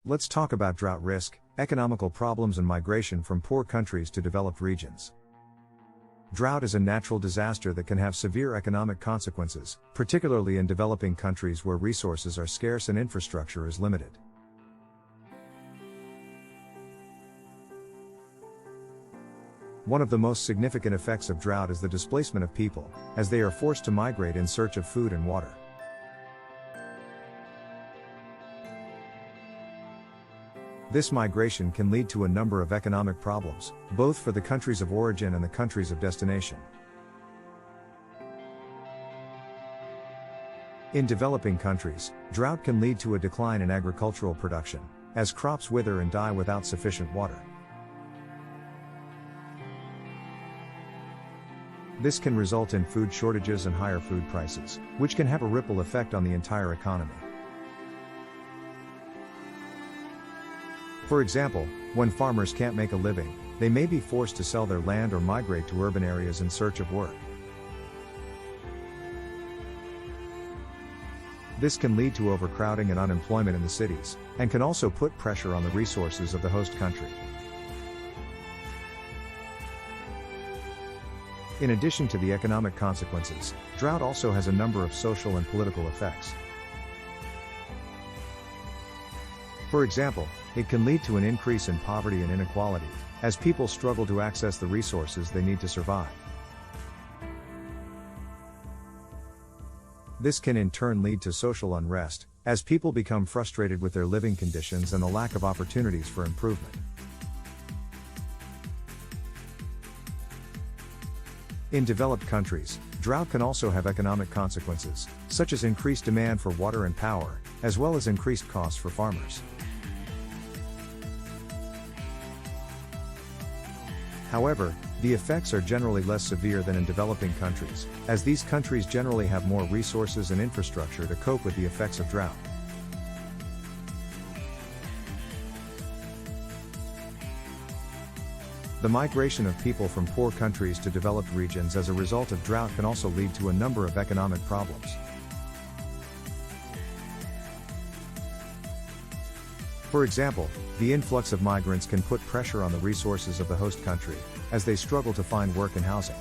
Let's talk about drought risk, economical problems and migration from poor countries to developed regions. Drought is a natural disaster that can have severe economic consequences, particularly in developing countries where resources are scarce and infrastructure is limited. One of the most significant effects of drought is the displacement of people, as they are forced to migrate in search of food and water. This migration can lead to a number of economic problems, both for the countries of origin and the countries of destination. In developing countries, drought can lead to a decline in agricultural production, as crops wither and die without sufficient water. This can result in food shortages and higher food prices, which can have a ripple effect on the entire economy. For example, when farmers can't make a living, they may be forced to sell their land or migrate to urban areas in search of work. This can lead to overcrowding and unemployment in the cities, and can also put pressure on the resources of the host country. In addition to the economic consequences, drought also has a number of social and political effects. For example, it can lead to an increase in poverty and inequality, as people struggle to access the resources they need to survive. This can in turn lead to social unrest, as people become frustrated with their living conditions and the lack of opportunities for improvement. In developed countries, drought can also have economic consequences, such as increased demand for water and power, as well as increased costs for farmers. However, the effects are generally less severe than in developing countries, as these countries generally have more resources and infrastructure to cope with the effects of drought. The migration of people from poor countries to developed regions as a result of drought can also lead to a number of economic problems. For example, the influx of migrants can put pressure on the resources of the host country, as they struggle to find work and housing.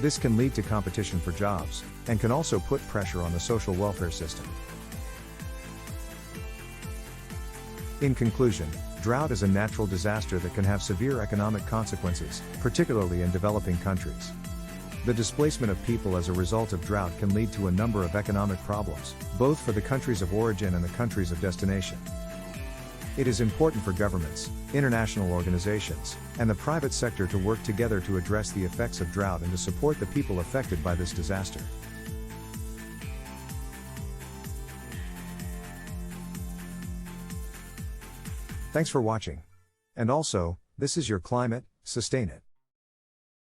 This can lead to competition for jobs, and can also put pressure on the social welfare system. In conclusion, drought is a natural disaster that can have severe economic consequences, particularly in developing countries. The displacement of people as a result of drought can lead to a number of economic problems, both for the countries of origin and the countries of destination. It is important for governments, international organizations, and the private sector to work together to address the effects of drought and to support the people affected by this disaster. Thanks for watching. And also, this is UrClimate, sustain it.